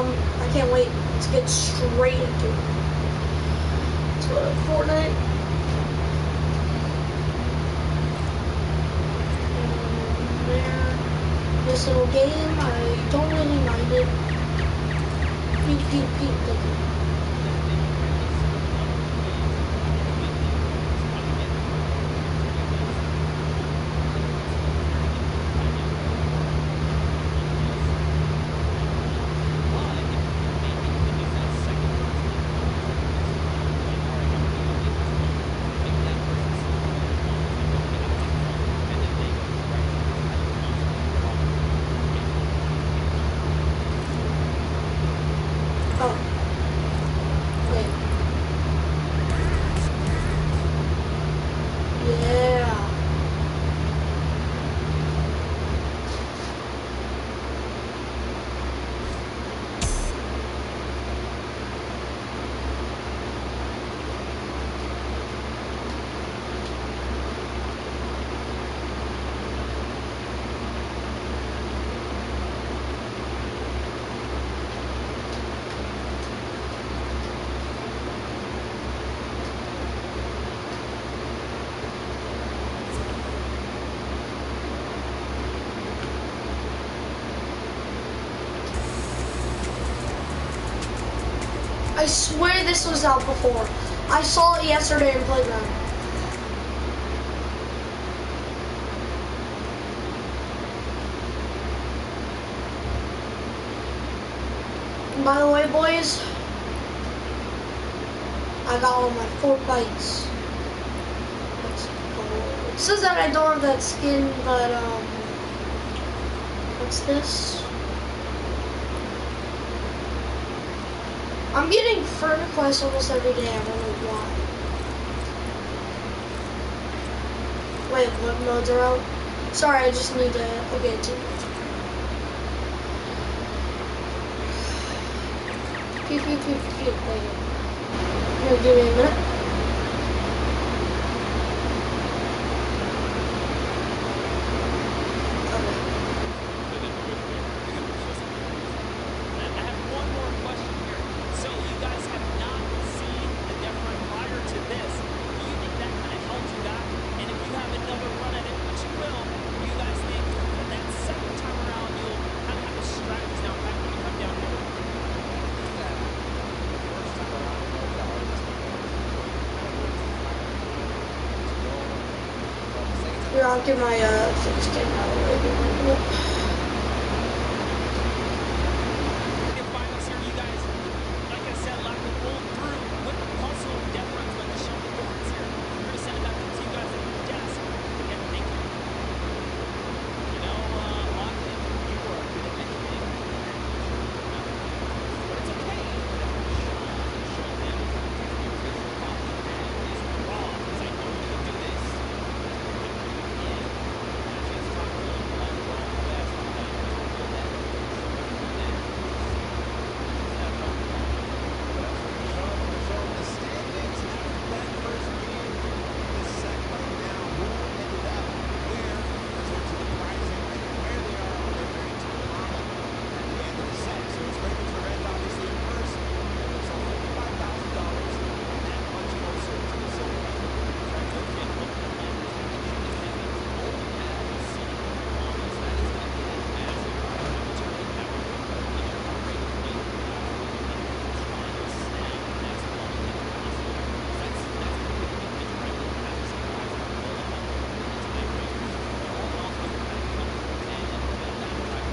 I can't wait to get straight into it. Let's go to Fortnite. And there, this little game, I don't really mind it. Peep. I swear this was out before. I saw it yesterday in Playground. And by the way, boys, I got all my Fortnites. It says that I don't have that skin, but what's this? I'm getting friend requests almost every day. I don't know why. Wait, what modes are out? Sorry, I just need to. Okay, team. Pew. Wait. Here, give me a minute. Here, I'll get my fixed camera out of the way.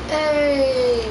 Hey!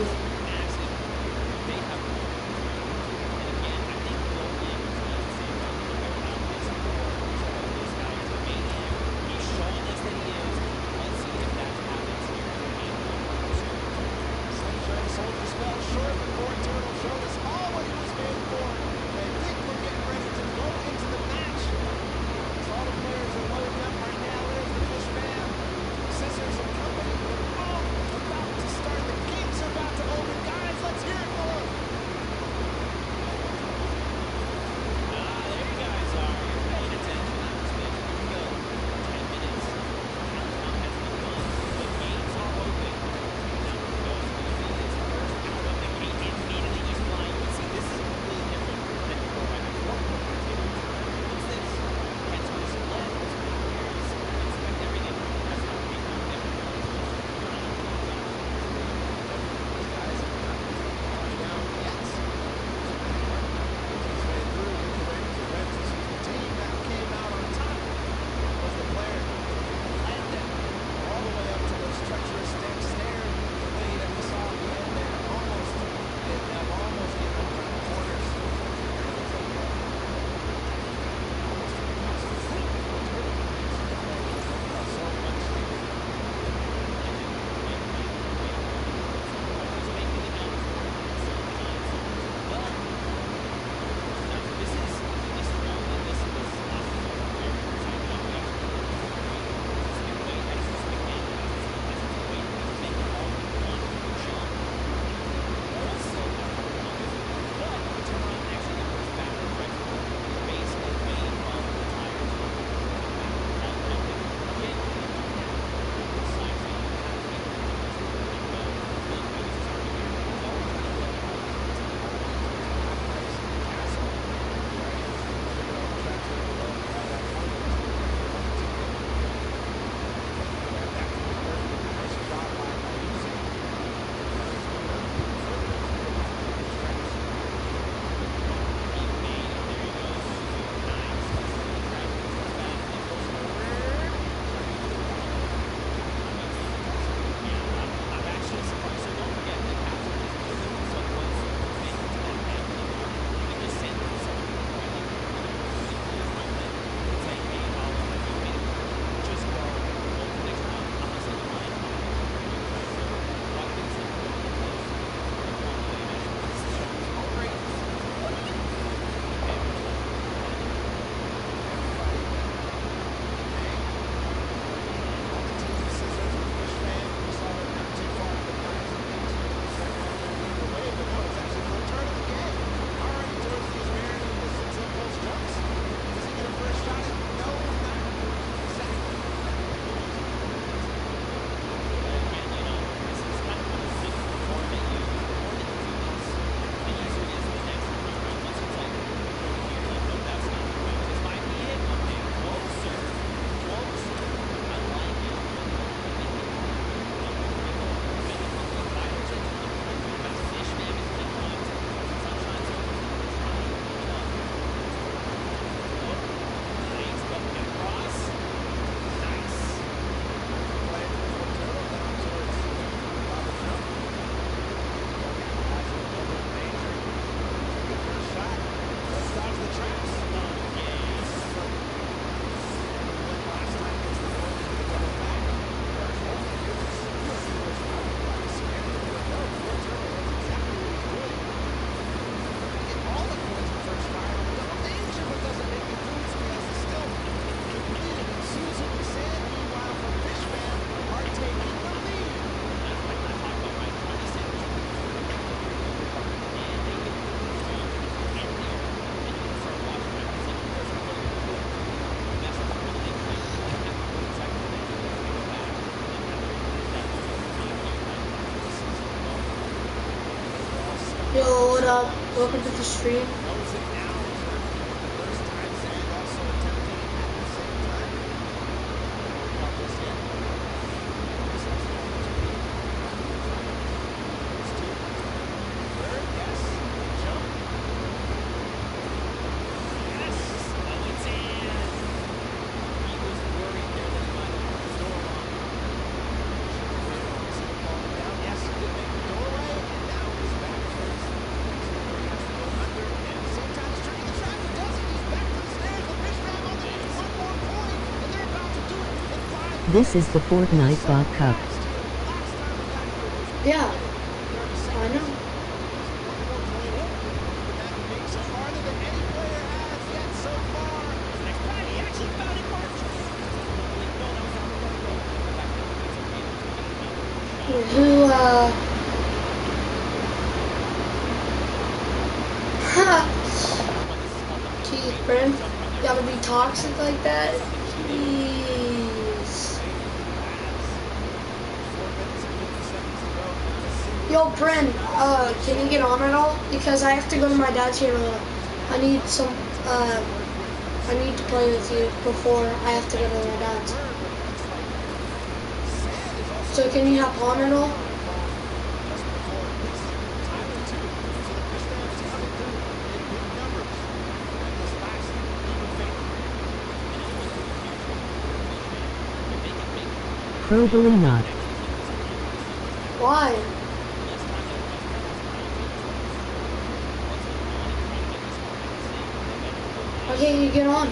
Yo, what up? Welcome to the stream. This is the Fortnite Bot Cup. Yeah, I know. Who, Keith, Brent, gotta be toxic like that? Jeez. Yo, Brent, can you get on at all? Because I have to go to my dad's funeral. I need I need to play with you before I have to go to my dad's. So can you hop on at all? Probably not. Why? Why can't you get on?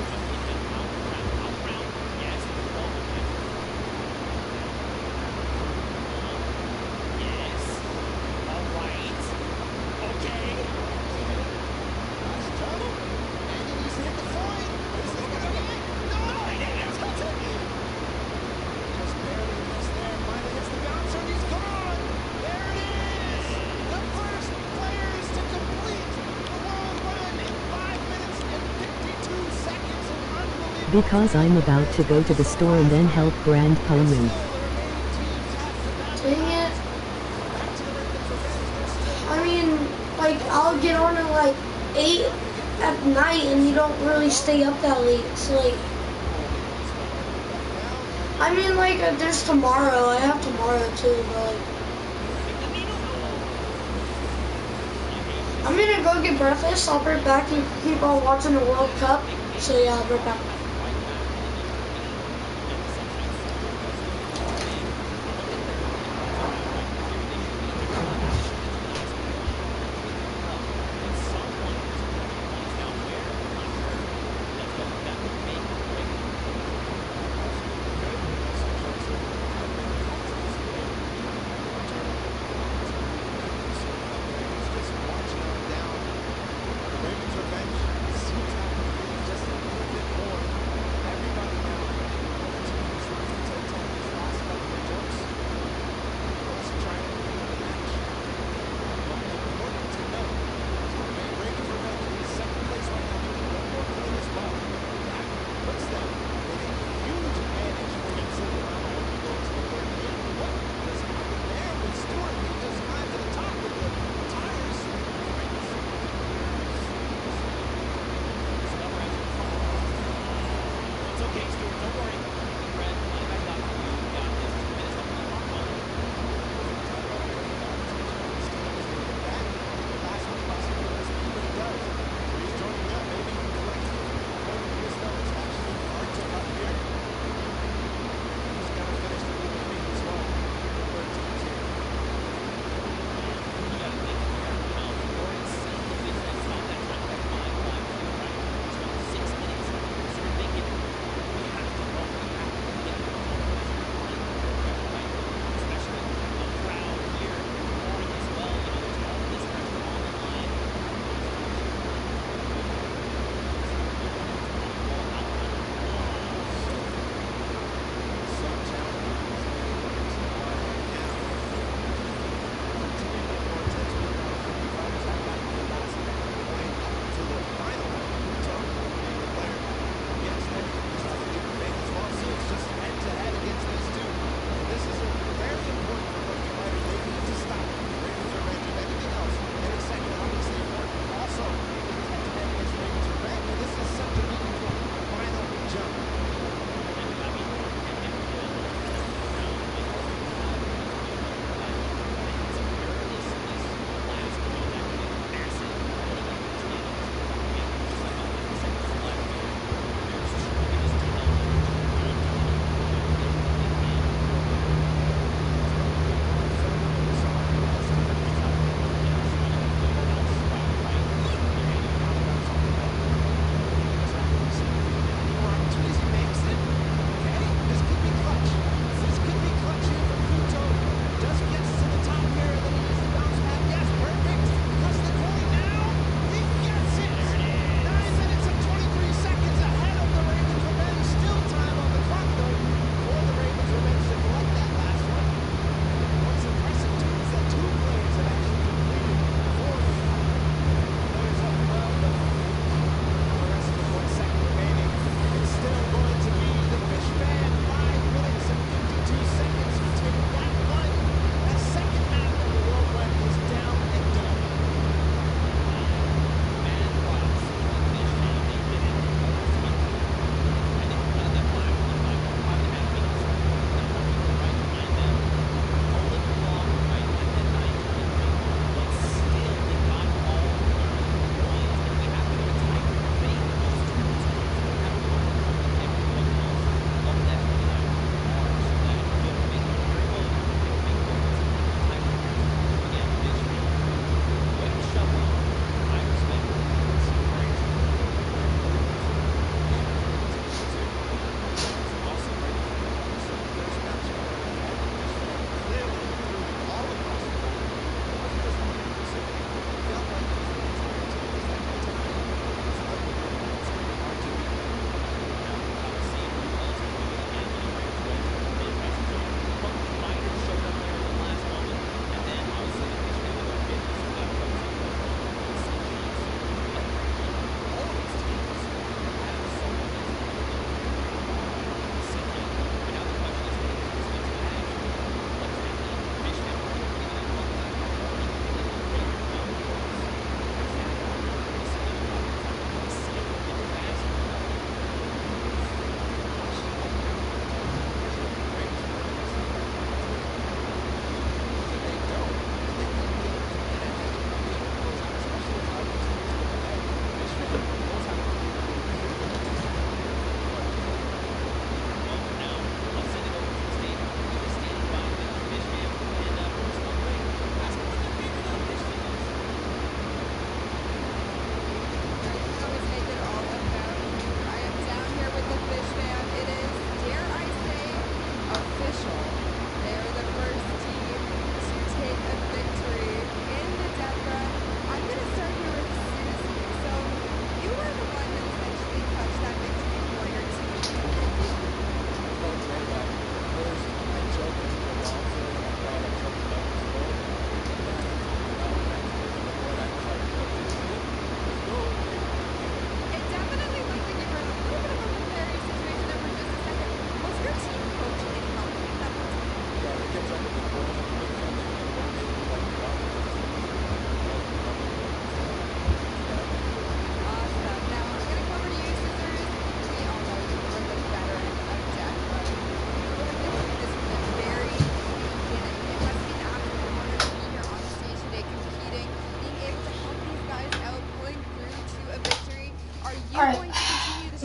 Because I'm about to go to the store and then help Grandpa win. Dang it. I mean, like, I'll get on at like 8 at night and you don't really stay up that late. So, like, I mean, like, there's tomorrow. I have tomorrow too, but like, I'm gonna go get breakfast. I'll be back. You keep on watching the World Cup. So, yeah, I'll be back.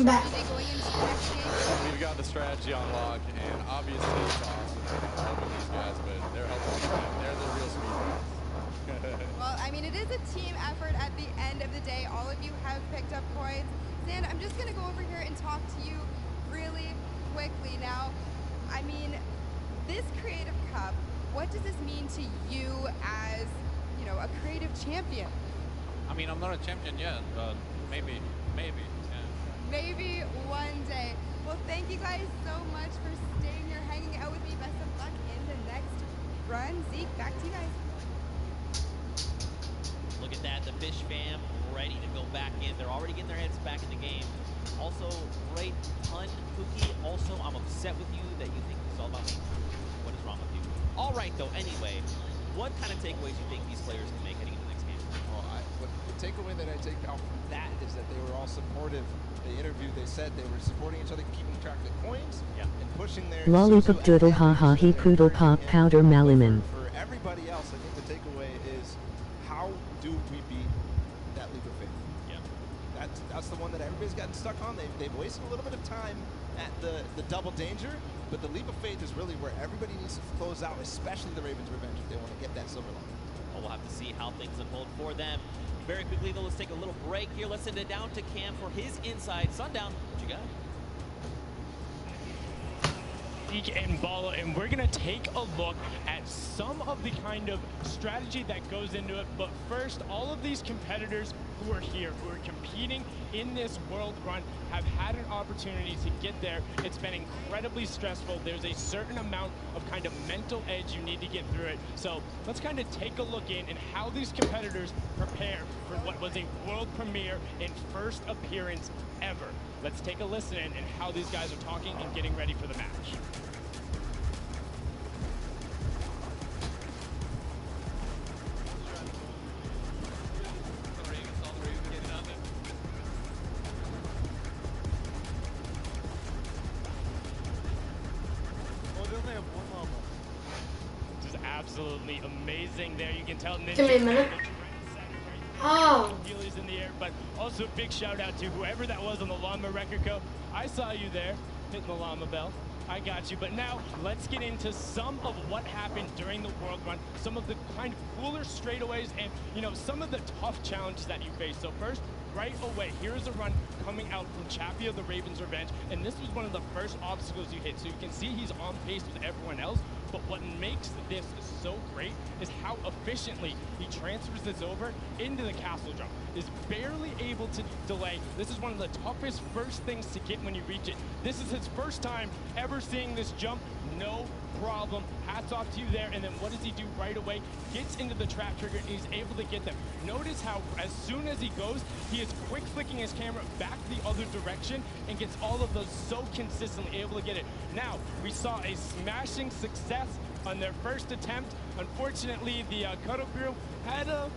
Back. strategy going into the next game? We've got the strategy on lock, and obviously it's awesome, helping these guys, but they're helping me win. They're the real speedrunners. Well, I mean, it is a team effort at the end of the day. All of you have picked up points. Zan, I'm just going to go over here and talk to you really quickly now. I mean, this Creative Cup, what does this mean to you as, you know, a creative champion? I mean, I'm not a champion yet, but maybe, yeah. Maybe one day. Well, thank you guys so much for staying here, hanging out with me. Best of luck in the next run. Zeke, back to you guys. Look at that, the Fish fam ready to go back in. They're already getting their heads back in the game. Also, great pun, Pookie. Also, I'm upset with you that you think it's all about me. What is wrong with you? All right, though, anyway, what kind of takeaways do you think these players can make heading into the next game? Well, the takeaway that I take out from that is that they were all supportive. They interviewed, they said they were supporting each other, keeping track of the coins, and pushing their Lollipop doodle ha ha he poodle pop powder Maliman. For everybody else, I think the takeaway is, how do we beat that leap of faith? Yeah. That's the one that everybody's gotten stuck on. They've wasted a little bit of time at the double danger, but the leap of faith is really where everybody needs to close out, especially the Ravens' revenge if they want to get that silver line. Well, we'll have to see how things unfold for them. Very quickly, though, let's take a little break here. Let's send it down to Cam for his Inside Sundown. What you got? And Bala, and we're gonna take a look at some of the kind of strategy that goes into it. But first, all of these competitors who are here, who are competing in this world run, have had an opportunity to get there. It's been incredibly stressful. There's a certain amount of kind of mental edge you need to get through it. So let's kind of take a look in and how these competitors prepare for what was a world premiere and first appearance ever. Let's take a listen in and how these guys are talking and getting ready for the match. This is absolutely amazing there. You can tell Ninja. Give me a minute. Oh. Heelys in the air, but also a big shout out to whoever that was on the Llama Record Co. I saw you there, hitting the Llama Bell. I got you, but now let's get into some of what happened during the World Run, some of the kind of cooler straightaways, and you know, some of the tough challenges that you face. So first, right away, here's a run coming out from Chappie of the Ravens' Revenge, and this was one of the first obstacles you hit. So you can see he's on pace with everyone else, but what makes this so great is how efficiently he transfers this over into the castle jump. Is barely able to delay. This is one of the toughest first things to get when you reach it. This is his first time ever seeing this jump. No problem. Hats off to you there. And then what does he do right away? Gets into the trap trigger and he's able to get them. Notice how as soon as he goes, he is quick flicking his camera back the other direction and gets all of those so consistently able to get it. Now, we saw a smashing success on their first attempt. Unfortunately, the Cuddle Crew had a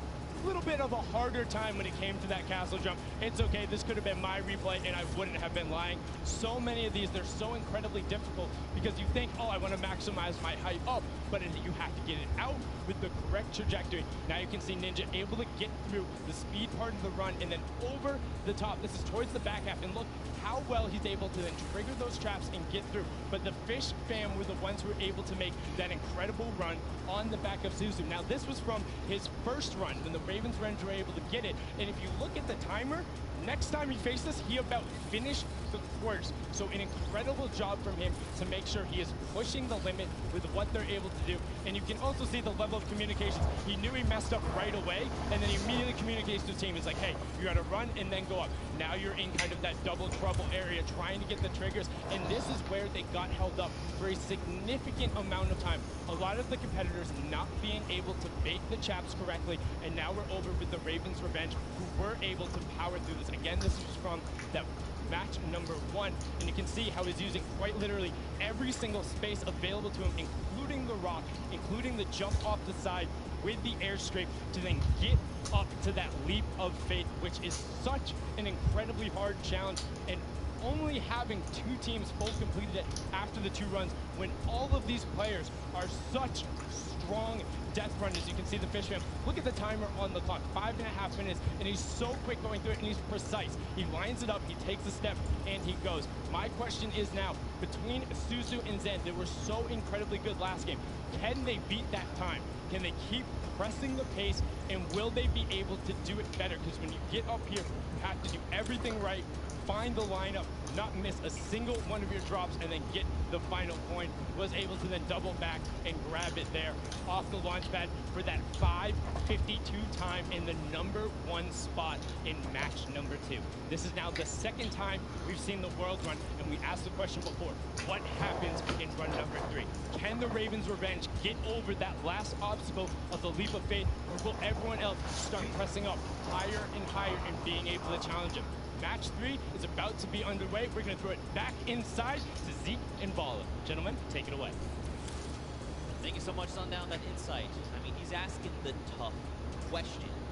little bit of a harder time when it came to that castle jump. It's okay, this could have been my replay and I wouldn't have been lying. So many of these, they're so incredibly difficult because you think, oh, I want to maximize my height up, but you have to get it out with the correct trajectory. Now you can see Ninja able to get through the speed part of the run and then over the top. This is towards the back half, and look how well he's able to then trigger those traps and get through. But the Fish fam were the ones who were able to make that incredible run on the back of Suzu. Now this was from his first run when the Ravens Rangers were able to get it. And if you look at the timer, next time he faced this, he about finished the course. So an incredible job from him to make sure he is pushing the limit with what they're able to do. And you can also see the level of communications. He knew he messed up right away, and then he immediately communicates to the team. He's like, hey, you gotta run and then go up. Now you're in kind of that double trouble area trying to get the triggers. And this is where they got held up for a significant amount of time. A lot of the competitors not being able to bait the chaps correctly. And now we're over with the Ravens' Revenge, who were able to power through this. Again, this was from that match number 1, and you can see how he's using quite literally every single space available to him, including the rock, including the jump off the side with the airstrip to then get up to that leap of faith, which is such an incredibly hard challenge. And only having 2 teams full completed it after the 2 runs when all of these players are such strong death run, as you can see the fish fam. Look at the timer on the clock, 5.5 minutes, and he's so quick going through it, and he's precise. He lines it up, he takes a step, and he goes. My question is now, between Suzu and Zen, they were so incredibly good last game. Can they beat that time? Can they keep pressing the pace, and will they be able to do it better? Because when you get up here, you have to do everything right, find the lineup, not miss a single one of your drops, and then get the final point. Was able to then double back and grab it there off the launch pad for that 5:52 time in the #1 spot in match #2. This is now the second time we've seen the world run, and we asked the question before, what happens in run #3? Can the Ravens Revenge get over that last obstacle of the leap of faith, or will everyone else start pressing up higher and higher and being able to challenge them? Match 3 is about to be underway. We're going to throw it back inside to Zeke and Bala. Gentlemen, take it away. Thank you so much, Sundown, that insight. I mean, he's asking the tough questions.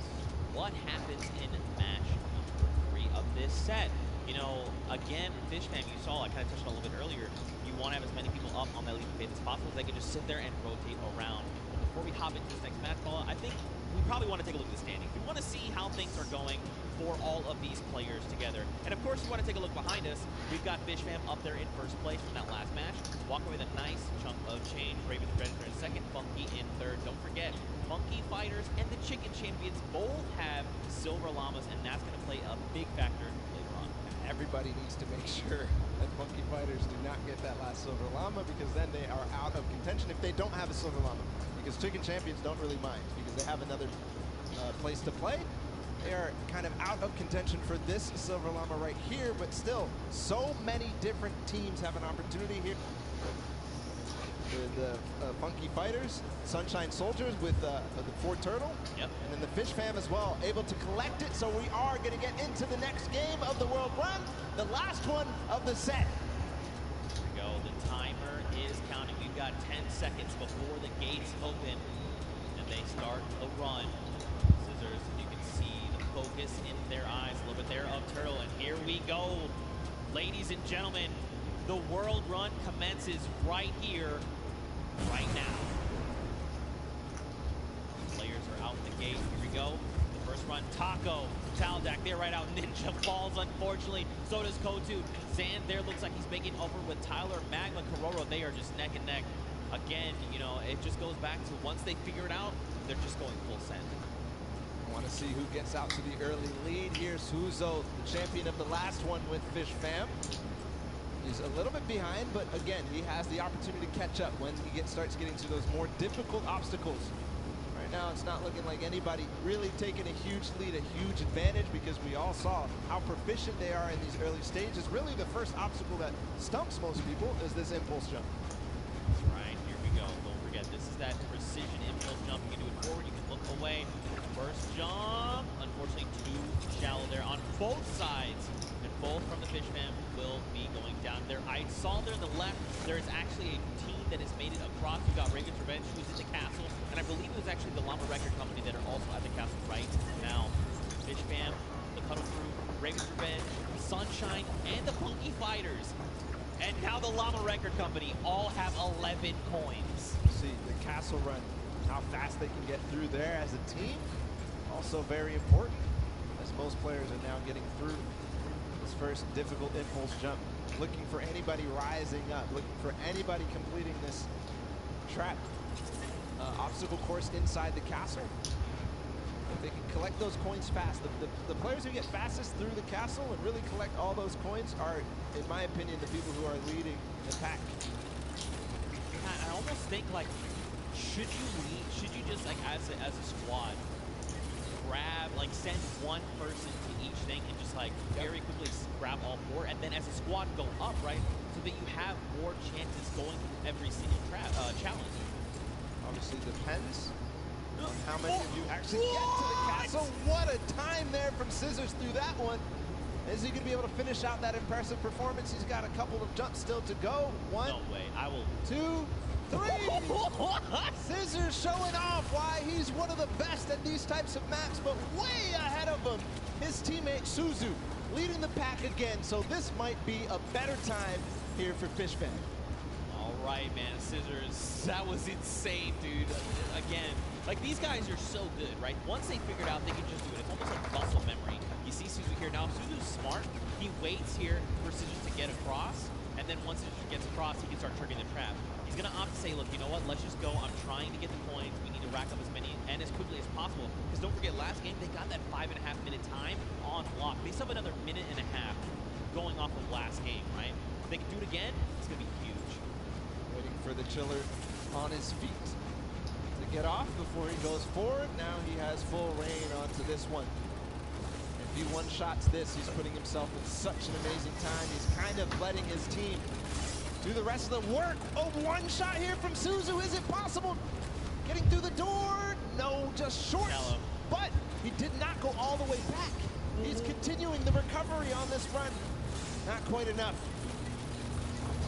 What happens in match #3 of this set? You know, again, Fish Fam, you saw, I kind of touched on it a little bit earlier, you want to have as many people up on that leap of faith as possible, so they can just sit there and rotate around. But before we hop into this next match, Bala, I think we probably want to take a look at the standings. We want to see how things are going for all of these players together. And of course, you want to take a look behind us. We've got Fish Fam up there in first place from that last match. Walk away with a nice chunk of change. Ravens Revenge in second, Funky in third. Don't forget, Funky Fighters and the Chicken Champions both have Silver Llamas, and that's going to play a big factor later on. Everybody needs to make sure that Funky Fighters do not get that last Silver Llama, because then they are out of contention if they don't have a Silver Llama. Because Chicken Champions don't really mind, because they have another place to play. They are kind of out of contention for this Silver Llama right here, but still, so many different teams have an opportunity here. The Funky Fighters, Sunshine Soldiers with the Ford Turtle, yep, and then the Fish Fam as well, able to collect it. So we are going to get into the next game of the World Run, the last one of the set. Here we go. The timer is counting. We've got 10 seconds before the gates open, and they start the run. Scissors, you can see the focus in their eyes a little bit there of Turtle, and here we go. Ladies and gentlemen, the World Run commences right here, right now. Players are out the gate. Here we go. The first run, Taco, Taldak, they're right out. Ninja falls, unfortunately. So does Kotu. Zan there looks like he's making over with Tyler. Magma, Kororo, they are just neck and neck. Again, you know, it just goes back to once they figure it out, they're just going full send. I want to see who gets out to the early lead here. Suzo, the champion of the last one with Fish Fam. He's a little bit behind, but again, he has the opportunity to catch up when he starts getting to those more difficult obstacles. Right now, it's not looking like anybody really taking a huge lead, a huge advantage, because we all saw how proficient they are in these early stages. Really, the first obstacle that stumps most people is this impulse jump. That's right, here we go. Don't forget, this is that precision impulse jump. You can do it forward, you can look away. First jump, unfortunately too shallow there on both sides. And both from the Fish Fam will be going down there. I saw there on the left, there is actually a team that has made it across. We've got Ravens Revenge, who's in the castle. And I believe it was actually the Llama Record Company that are also at the castle right now. Fish Fam, the Cuddle Crew, Ravens Revenge, Sunshine, and the Funky Fighters. And now the Llama Record Company all have 11 coins. See the castle run, how fast they can get through there as a team. Also very important, as most players are now getting through this first difficult impulse jump. Looking for anybody rising up, looking for anybody completing this trap obstacle course inside the castle. If they can collect those coins fast, the players who get fastest through the castle and really collect all those coins are, in my opinion, the people who are leading the pack. I almost think, like, should you just, like, as a squad, grab, like, send one person to each thing and just, like, very quickly grab all four, and then as a squad go up, right, so that you have more chances going through every single challenge. Obviously depends on how many of you actually get to the castle. What a time there from Scissors through that one. Is he going to be able to finish out that impressive performance? He's got a couple of jumps still to go. One, no way. I will. 2, 3. Scissors showing off why he's one of the best at these types of maps, but way ahead of him, his teammate Suzu, leading the pack again. So this might be a better time here for Fish Fam. All right, man. Scissors, that was insane, dude. Again, like these guys are so good, right? Once they figured out they can just do it. It's almost like muscle memory. You see Suzu here now. Suzu's smart. He waits here for Scissors to get across, and then once Scissors gets across, he can start triggering the trap. He's gonna opt to say, look, you know what? Let's just go. I'm trying to get the coins. We need to rack up as many and as quickly as possible. Because don't forget, last game they got that 5.5 minute time on lock. They still have another minute and a half going off of last game, right? If they can do it again, it's gonna be huge. Waiting for the chiller on his feet to get off before he goes forward. Now he has full reign onto this one. If he one-shots this, he's putting himself in such an amazing time. He's kind of letting his team do the rest of the work. Oh, one shot here from Suzu. Is it possible? Getting through the door. No, just short. Shallow. But he did not go all the way back. He's continuing the recovery on this run. Not quite enough.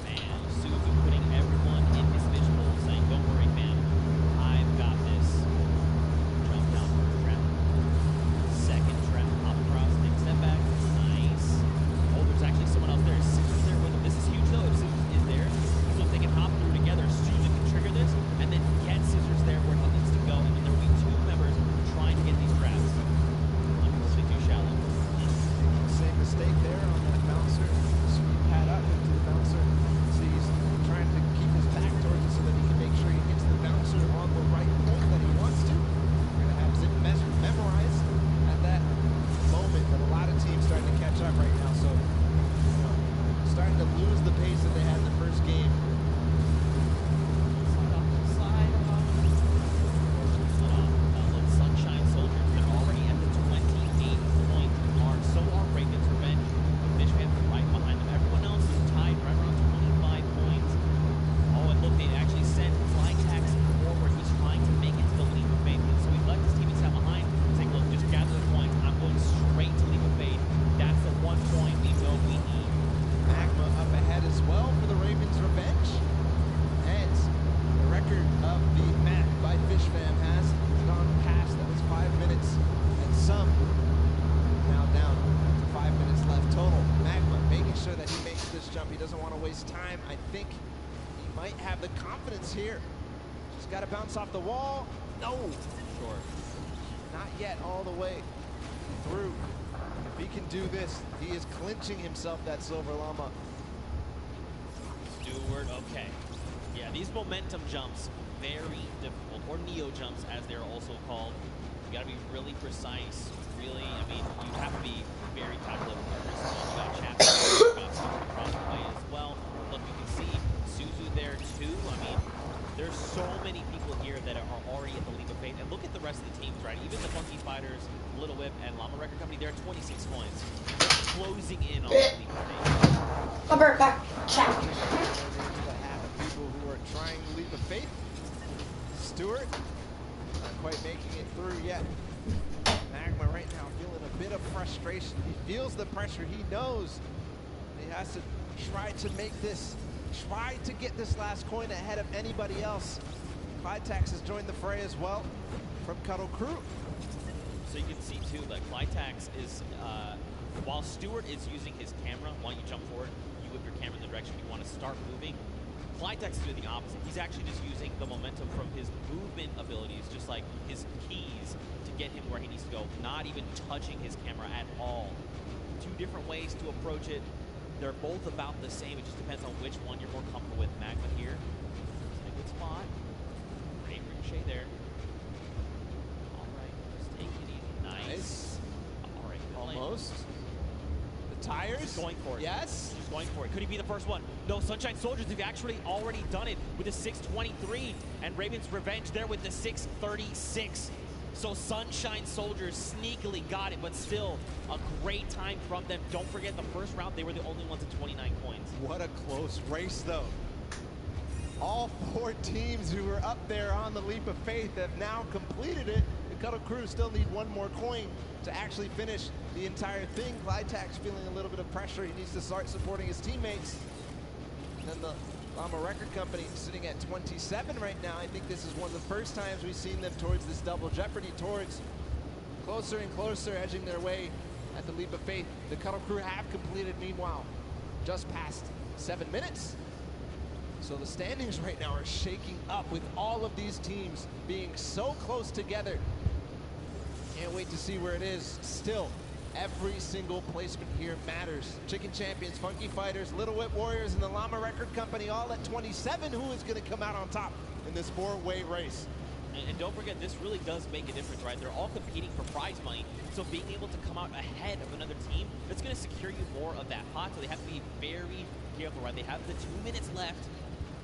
Man, Suzu putting everyone in his fishbowl, saying, don't worry, fam. I've got this. Jump down for a trap. Second trap, hop across, take a step back. Nice. Oh, there's actually someone else there. Scissors there with him. This is huge, though, if Scissors is there. So if they can hop through together, Suzu can trigger this, and then get Scissors there where he needs to go, and then there will be two members trying to get these traps. Unfortunately, too shallow. Same mistake there on that bouncer. Sweep pad up into the bouncer. So he's trying to keep his back towards it so that he can make sure he hits the bouncer on the right point that he wants to. We're going to have Zip memorized at that moment, but a lot of teams starting to catch up right now. So, you know, starting to lose the pace that they had in the first game. Sunshine Soldiers, they're already at the 28-point mark. So are Ravens Revenge. Fish fans are right behind them. Everyone else is tied right around 25 points. Oh, and look, they actually sent Flytax forward. He's trying to make it to the Leap of Faith. So he left his teammates out behind, saying, look, just gather the points. I'm going straight to Leap of Faith. That's the 1 point we know we need. Magma up ahead as well for the Ravens Revenge. And the record of the map by Fish Fam has gone past. That was 5 minutes and some. Now down to 5 minutes left total. Magma making sure that he makes this jump. He doesn't want to waste time. I think he might have the confidence here. Just got to bounce off the wall. No. Sure. Not yet all the way through. If he can do this, he is clinching himself that Silver Llama. Stewart, okay. Yeah, these momentum jumps, very difficult, or neo jumps as they're also called. You gotta be really precise, really, I mean, you have to be very calculated with your wrist. You got Chapman, you got Suzu across the way as well. Look, you can see Suzu there too. I mean, there's so many people here that are already at the Leap of Faith. And look at the rest of the teams, right? Even the Funky Fighters, Little Whip, and Llama Record Company, they're at 26 points. They're closing in on the Leap of Faith. I'll be right back. Check. Half of people who are trying to Leap of Faith. Stewart, not quite making it through yet. Magma right now feeling a bit of frustration. He feels the pressure. He knows he has to try to make this, try to get this last coin ahead of anybody else. Flytax has joined the fray as well from Cuddle Crew. So you can see too, like Flytax is, while Stewart is using his camera, while you jump forward, you whip your camera in the direction you want to start moving. Flytax is doing the opposite. He's actually just using the momentum from his movement abilities, just like his keys, to get him where he needs to go, not even touching his camera at all. Two different ways to approach it. They're both about the same. It just depends on which one you're more comfortable with. Magma here. In a good spot. Great ricochet there. All right, just take it easy. Nice. All right, good Almost. The tires. He's going for it. Yes. He's going for it. Could he be the first one? No, Sunshine Soldiers have actually already done it with a 6:23, and Raven's Revenge there with the 6:36. So Sunshine Soldiers sneakily got it, but still a great time from them. Don't forget the first round, they were the only ones at 29 points. What a close race, though. All four teams who were up there on the Leap of Faith have now completed it. The Cuddle Crew still need one more coin to actually finish the entire thing. Flytax feeling a little bit of pressure. He needs to start supporting his teammates. And then the Llama Record Company sitting at 27 right now. I think this is one of the first times we've seen them towards this double jeopardy, towards closer and closer, edging their way at the Leap of Faith. The Cuddle Crew have completed, meanwhile, just past 7 minutes. So the standings right now are shaking up with all of these teams being so close together. Can't wait to see where it is. Still, every single placement here matters. Chicken Champions, Funky Fighters, Little Whip Warriors, and the Llama Record Company all at 27. Who is going to come out on top in this 4-way race? And don't forget, this really does make a difference, right? They're all competing for prize money, so being able to come out ahead of another team, that's going to secure you more of that pot, so they have to be very careful, right? They have the 2 minutes left,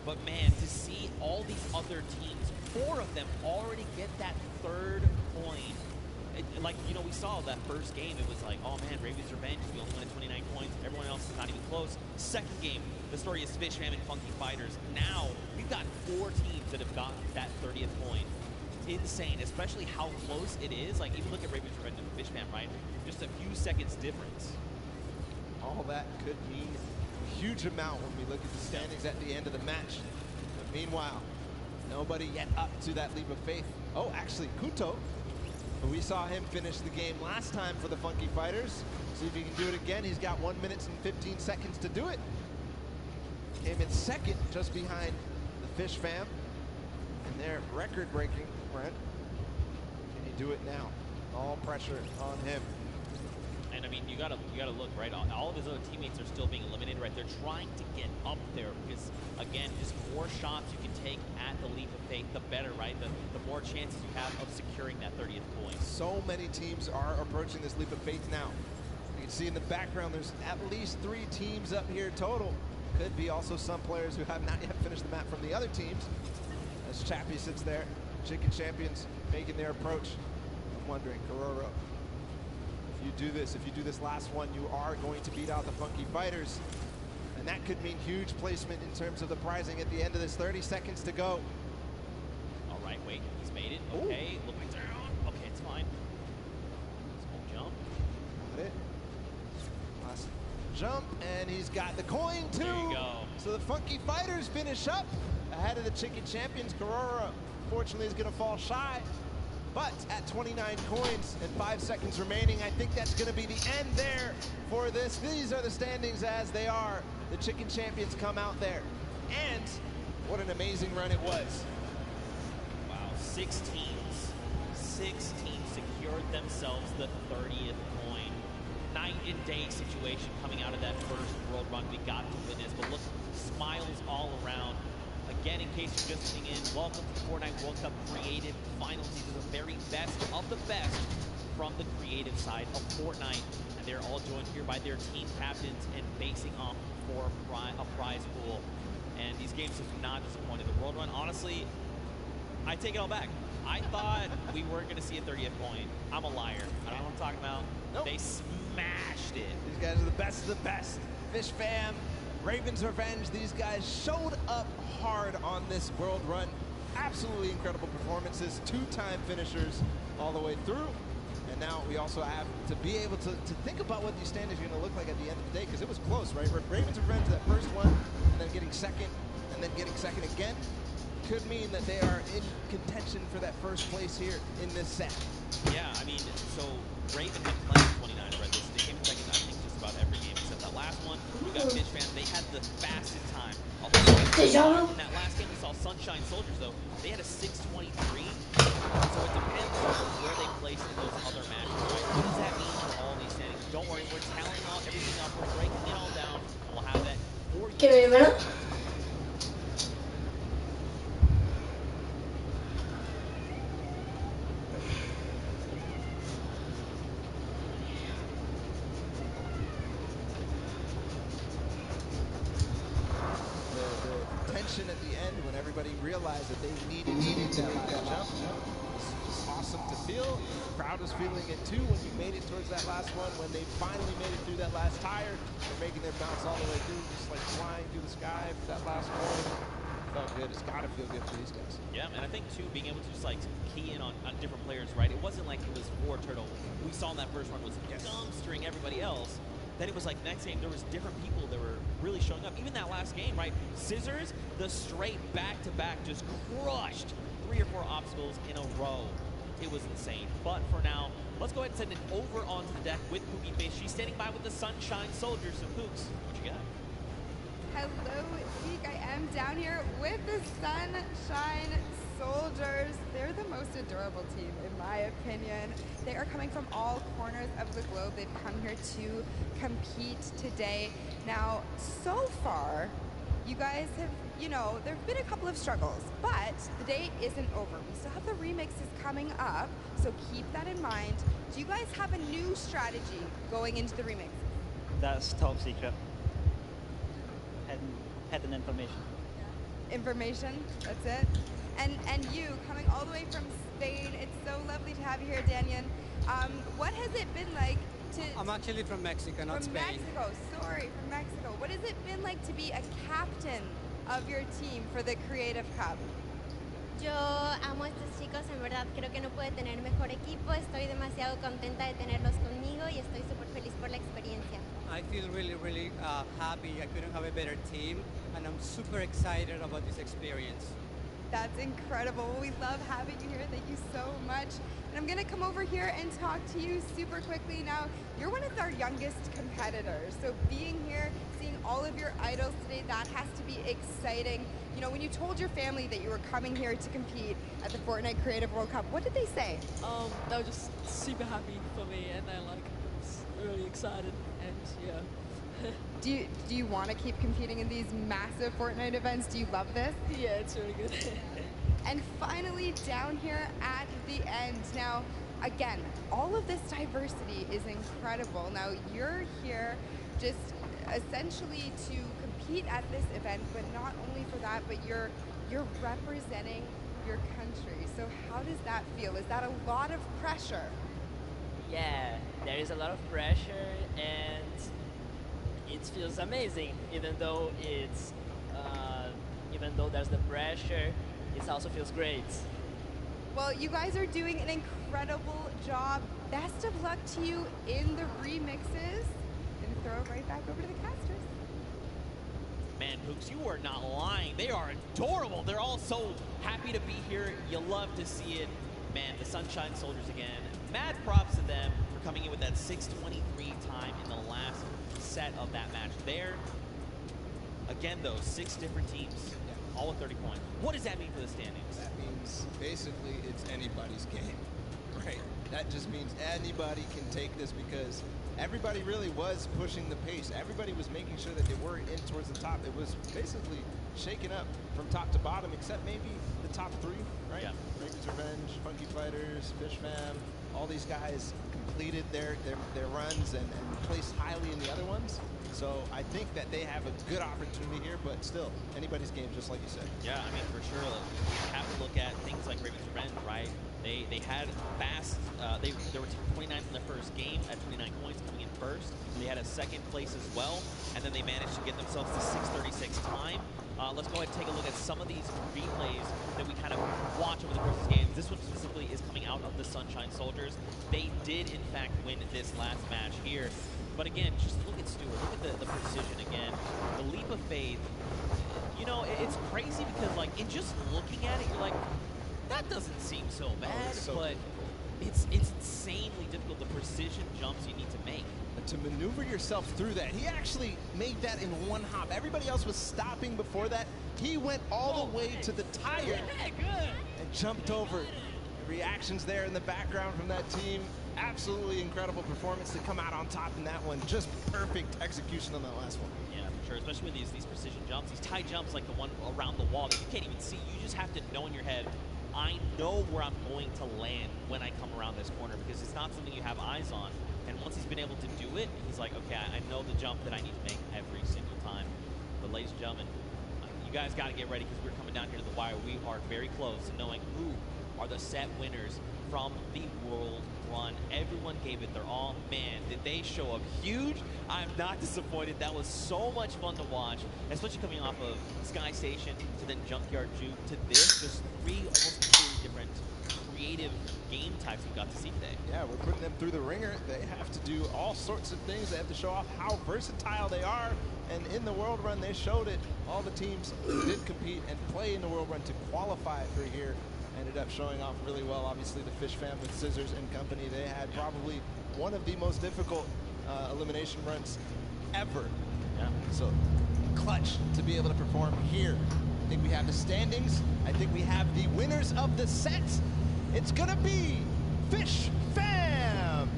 but man, to see all these other teams, 4 of them already get that 3rd point. Like, you know, we saw that first game, it was like, oh man, Raven's Revenge, we only won at 29 points, everyone else is not even close. Second game, the story is Fish Fam and Funky Fighters. Now, we've got 4 teams that have gotten that 30th point. Insane, especially how close it is. Like, even look at Raven's Revenge and Fish Fam, right? Just a few seconds difference. All that could mean a huge amount when we look at the standings at the end of the match. But meanwhile, nobody yet up to that leap of faith. Oh, actually, Kuto. We saw him finish the game last time for the Funky Fighters. See if he can do it again. He's got 1 minute and 15 seconds to do it. Came in second, just behind the Fish Fam. And they're record-breaking, Brent. Can he do it now? All pressure on him. And I mean, you gotta look, right? All of his other teammates are still being eliminated, right? They're trying to get up there because, again, just more shots you can take at the leap of faith, the better, right? The more chances you have of securing that 30th point. So many teams are approaching this leap of faith now. You can see in the background, there's at least 3 teams up here total. Could be also some players who have not yet finished the map from the other teams. As Chappie sits there, Chicken Champions making their approach. I'm wondering, Kororo, if you do this last one, you are going to beat out the Funky Fighters. And that could mean huge placement in terms of the prizing at the end of this. 30 seconds to go. All right, wait, he's made it. Okay, looking down. Okay, it's fine. Small jump. Got it. Last jump, and he's got the coin too. There you go. So the Funky Fighters finish up ahead of the Chicken Champions. Korora, fortunately, is going to fall shy. But at 29 coins and 5 seconds remaining, I think that's going to be the end there for this. These are the standings as they are. The Chicken Champions come out there. And what an amazing run it was. Wow, 6 teams secured themselves the 30th point. Night and day situation coming out of that first world run we got to witness. But look, smiles all around. Again, in case you're just tuning in, welcome to the Fortnite World Cup Creative Finals. These are the very best of the best from the creative side of Fortnite. And they're all joined here by their team captains and facing off for a prize pool. And these games have not disappointed. The World Run, honestly, I take it all back. I thought we weren't going to see a 30th point. I'm a liar. I don't know what I'm talking about. Nope. They smashed it. These guys are the best of the best. Fish Fam, Raven's Revenge, these guys showed up hard on this world run. Absolutely incredible performances, 2-time finishers all the way through. And now we also have to be able to think about what these standings are going to look like at the end of the day, because it was close, right? Raven's Revenge, that first one, and then getting second, and then getting second again, could mean that they are in contention for that first place here in this set. Yeah, I mean, so Raven had plenty of 29 right this. They came second, I think, just about every game except that last one. We got Fish Fam. They had the fastest time. In that last game, we saw Sunshine Soldiers, though. They had a 6:23. So it depends on where they place in those other matches, right? What does that mean for all these standings? Don't worry, we're tallying all everything up. We're breaking it all down. We'll have that for you. Give me a minute. At the end when everybody realized that they needed that last jump. It was awesome to feel. The crowd was feeling it too when we made it towards that last one. When they finally made it through that last tire, they're making their bounce all the way through, just like flying through the sky for that last one. Felt good. It's got to feel good for these guys. Yeah, and I think too, being able to just like key in on different players, right? It wasn't like it was 4 turtle. We saw in that first one was dumpstering everybody else. Then it was like next game, there was different people that were really showing up. Even that last game, right? Scissors, the straight back-to-back just crushed 3 or 4 obstacles in a row. It was insane. But for now, let's go ahead and send it over onto the deck with Pookie Face. She's standing by with the Sunshine Soldiers. So Pooks, what you got? Hello, Zeke. I am down here with the Sunshine Soldiers. They're the most adorable team, in my opinion. They are coming from all corners of the globe. They've come here to compete today. Now, so far, you guys have, there have been a couple of struggles, but the day isn't over. We still have the remixes coming up, so keep that in mind. Do you guys have a new strategy going into the remix? That's top secret. Hidden information. Information, that's it. And you, coming all the way from Spain, it's so lovely to have you here, Daniel. What has it been like to... I'm actually from Mexico, not from Spain. Mexico, sorry, from Mexico. What has it been like to be a captain of your team for the Creative Cup? Yo amo a estos chicos, en verdad creo que no puede tener mejor equipo, estoy demasiado contenta de tenerlos conmigo y estoy súper feliz por la experiencia. I feel really happy. I couldn't have a better team, and I'm super excited about this experience. That's incredible. We love having you here. Thank you so much. And I'm going to come over here and talk to you super quickly. Now, you're one of our youngest competitors, so being here, seeing all of your idols today, that has to be exciting. You know, when you told your family that you were coming here to compete at the Fortnite Creative World Cup, what did they say? They were just super happy for me, and they're like really excited, and yeah. Do you want to keep competing in these massive Fortnite events? Do you love this? Yeah, it's really good. And finally, down here at the end. Now, again, all of this diversity is incredible. Now, you're here just essentially to compete at this event, but not only for that, but you're representing your country. So how does that feel? Is that a lot of pressure? Yeah, there is a lot of pressure, and it feels amazing. Even though there's the pressure, it also feels great. Well, you guys are doing an incredible job. Best of luck to you in the remixes. And throw it right back over to the casters. Man, Hooks, you are not lying. They are adorable. They're all so happy to be here. You love to see it. Man, the Sunshine Soldiers again. Mad props to them for coming in with that 6:23 time in the last set of that match there. Again, though, 6 different teams, all with 30 points. What does that mean for the standings? That means basically it's anybody's game, right? That just means anybody can take this because everybody really was pushing the pace. Everybody was making sure that they were in towards the top. It was basically shaken up from top to bottom, except maybe the top 3, right? Yeah. Raven's Revenge, Funky Fighters, Fish Fam, all these guys completed their runs and placed highly in the other ones. So I think that they have a good opportunity here, but still, anybody's game, just like you said. Yeah, I mean, for sure. You have to look at things like Raven's Revenge, right? They had fast, they were 29th in their first game at 29 points coming in first. They had a second place as well, and then they managed to get themselves to 6:36 time. Let's go ahead and take a look at some of these replays that we kind of watch over the course of this game. This one specifically is coming out of the Sunshine Soldiers. They did, in fact, win this last match here. But again, just look at Stewart. Look at the precision again. The leap of faith. You know, it's crazy because, like, in just looking at it, you're like, that doesn't seem so bad, but it's insanely difficult, the precision jumps you need to make. But to maneuver yourself through that, he actually made that in one hop. Everybody else was stopping before that. He went all the way to the tire and jumped over. The reactions there in the background from that team. Absolutely incredible performance to come out on top in that one. Just perfect execution on that last one. Yeah, for sure. Especially with these precision jumps, these tie jumps like the one around the wall that you can't even see. You just have to know in your head, I know where I'm going to land when I come around this corner, because it's not something you have eyes on. And once he's been able to do it, he's like, okay, I know the jump that I need to make every single time. But ladies and gentlemen, you guys got to get ready because we're coming down here to the wire. We are very close to knowing who are the set winners from the World Run. Everyone gave it their all. Man, did they show up huge. I'm not disappointed. That was so much fun to watch, especially coming off of Sky Station to then Junkyard Juke to this. Just 3 almost completely different creative game types we got to see today. Yeah, we're putting them through the ringer. They have to do all sorts of things. They have to show off how versatile they are. And in the World Run, they showed it. All the teams who did compete and play in the World Run to qualify for here ended up showing off really well. Obviously, the Fish Fam with Scissors and company, they had probably one of the most difficult elimination runs ever. Yeah. So clutch to be able to perform here. I think we have the standings. I think we have the winners of the set. It's gonna be Fish Fam.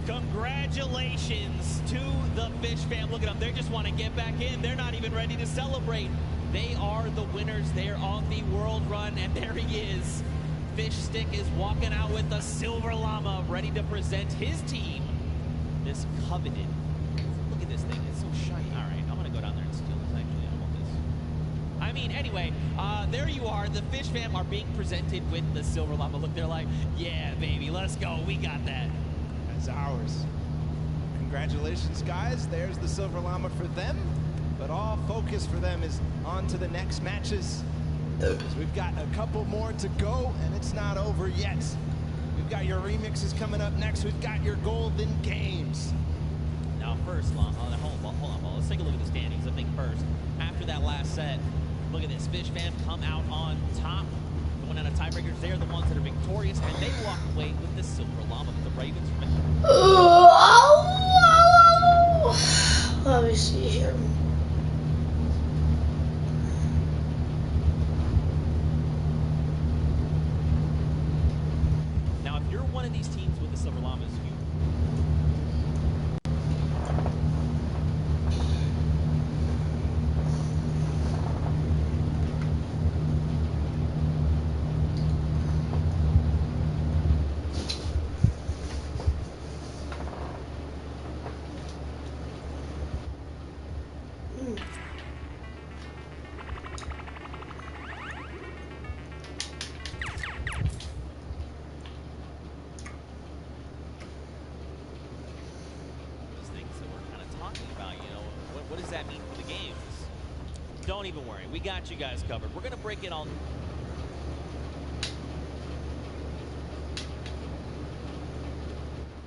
Congratulations to the Fish Fam. Look at them. They just want to get back in. They're not even ready to celebrate. They are the winners. They're on the world run, and there he is. Fish Stick is walking out with the Silver Llama, ready to present his team this coveted. Look at this thing. It's so shiny. All right, I'm going to go down there and steal this, actually. I don't want this. I mean, anyway, there you are. The Fish Fam are being presented with the Silver Llama. Look, they're like, yeah, baby, let's go. We got that. That's ours. Congratulations, guys. There's the Silver Llama for them. But all focus for them is on to the next matches. Because we've got a couple more to go, and it's not over yet. We've got your remixes coming up next. We've got your golden games. Now, first, hold on. Let's take a look at the standings. I think first, after that last set, look at this. Fish Fam come out on top. Going out of tiebreakers, they're the ones that are victorious, and they walk away with the Silver Llama. The Ravens from Let me see here. Now, if you're one of these teams with the Silver Llamas, what does that mean for the games? Don't even worry. We got you guys covered. We're going to break it all.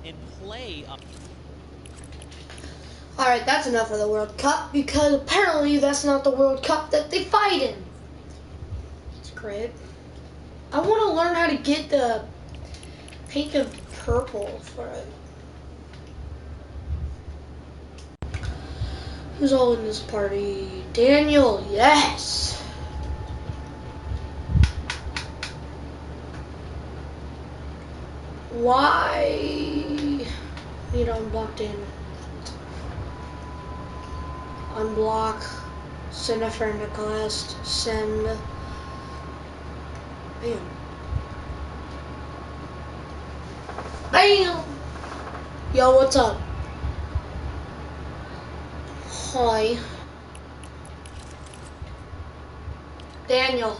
And play up. Alright, that's enough of the World Cup, because apparently that's not the World Cup that they fight in. It's great. I want to learn how to get the pink and purple for it. Who's all in this party? Daniel, yes! Why? Need to unblock Daniel. Unblock. Send a friend request. Send. Bam. Bam! Yo, what's up? Hi. Daniel.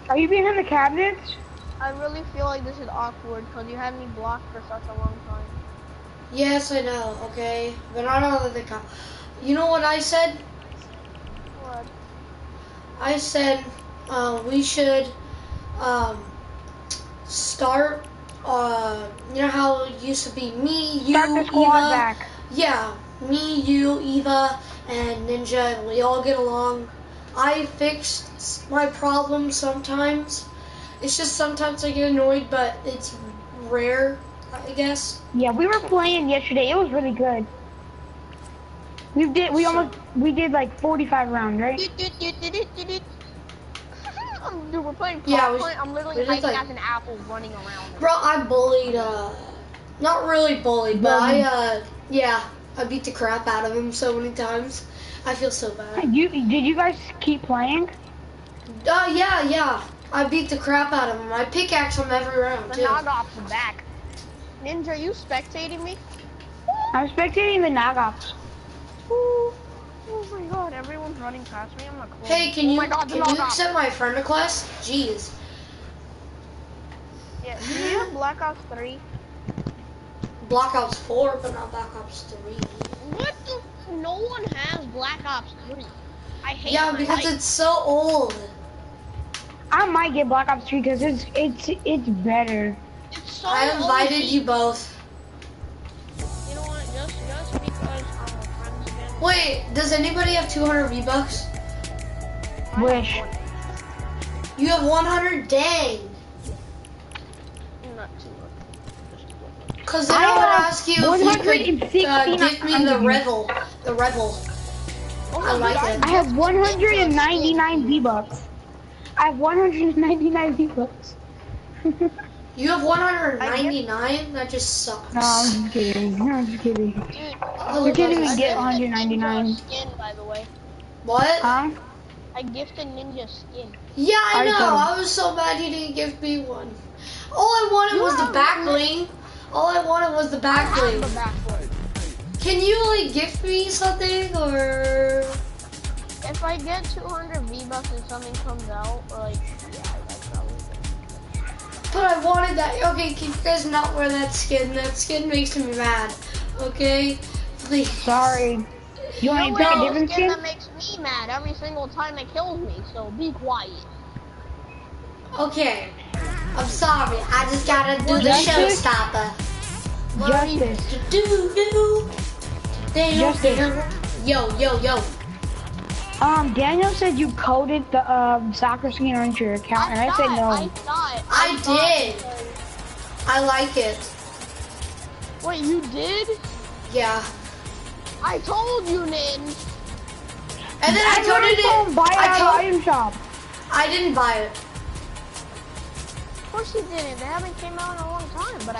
Are you behind the cabinets? I really feel like this is awkward because you had me blocked for such a long time. Yes, I know, okay? But I don't know the cop. You know what I said? What? I said we should start, you know how it used to be me, you, Start the squad Eva? back. Yeah, me, you, Eva, and Ninja, and we all get along. I fixed my problem sometimes. It's just sometimes I get annoyed, but it's rare, I guess. Yeah, we were playing yesterday. It was really good. We did like 45 rounds, right? Dude, we're playing Yeah, Fortnite. I'm literally hiding as an apple running around. Bro, I bullied, not really bullied, but yeah, I beat the crap out of him so many times. I feel so bad. Did you guys keep playing? Yeah. I beat the crap out of him. I pickaxe him every round, too. The knock-off's back. Ninja, are you spectating me? I'm spectating the knockoffs. Oh my god, everyone's running past me. I'm not close. Hey, can you knock-off. accept my friend request? Jeez. Yeah, do you have Black Ops 3? Black Ops 4, but not Black Ops 3. What the? No one has Black Ops 3. I hate Yeah, because it's so old. I might get Black Ops 3 because it's better. It's so I invited you both. You know what? Just because I'm friends again. Wait, does anybody have 200 V-Bucks? Wish. You have 100? Dang. Not too much. Because then I would ask you if you could give me the Revel. I like it. I have 199 V-Bucks. I have 199 V-Bucks. You have 199? That just sucks. No, I'm just kidding. No, I'm just kidding. Dude, You can't even get 199. skin, by the way. What? Huh? I gifted Ninja skin. Yeah, I I know. told him. I was so mad he didn't give me one. All I wanted was the back bling. All I wanted was the back bling. Can you like gift me something or? If I get 200 V-Bucks and something comes out, or like, yeah, I probably will. But I wanted that. Okay, can you guys not wear that skin? That skin makes me mad. Okay, please. Sorry. You want to pick a different skin? That makes me mad every single time it kills me, so be quiet. Okay, I'm sorry. I just gotta do the showstopper. Justice. Justice. Yo. Daniel said you coded the soccer skin onto your account, and I said no. I did. I like it. Wait, you did? Yeah. I told you, Nin. And then I told it. Buy it at an item shop. I didn't buy it. Of course you didn't. They haven't came out in a long time, but